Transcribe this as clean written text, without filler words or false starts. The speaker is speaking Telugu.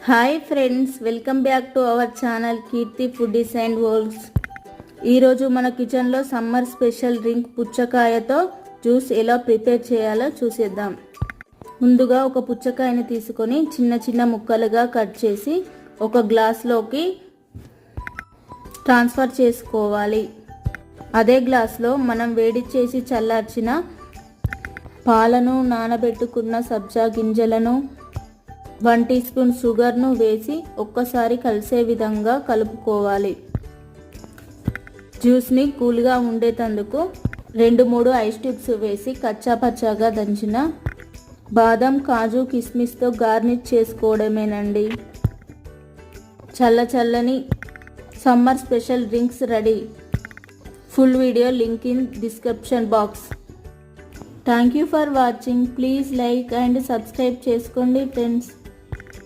Hi friends, welcome back to our channel Keerthi foodies and worlds. ఈరోజు మన కిచెన్లో సమ్మర్ స్పెషల్ డ్రింక్ పుచ్చకాయతో జ్యూస్ ఎలా ప్రిపేర్ చేయాలో చూసేద్దాం. ముందుగా ఒక పుచ్చకాయని తీసుకొని చిన్న చిన్న ముక్కలుగా కట్ చేసి ఒక గ్లాస్లోకి ట్రాన్స్ఫర్ చేసుకోవాలి. అదే గ్లాస్లో మనం వేడి చేసి చల్లార్చిన పాలను, నానబెట్టుకున్న సబ్జా గింజలను, 1 టీ స్పూన్ షుగర్ను వేసి ఒక్కసారి కలిసే విధంగా కలుపుకోవాలి. జ్యూస్ని కూల్గా ఉండేటందుకు 2-3 ఐస్ ట్యూబ్స్ వేసి కచ్చా పచ్చాగా దంచిన బాదం, కాజు, కిస్మిస్తో గార్నిష్ చేసుకోవడమేనండి. చల్లని summer special drinks ready. Full video link in description box. Thank you for watching. Please like and subscribe చేసుకోండి ఫ్రెండ్స్.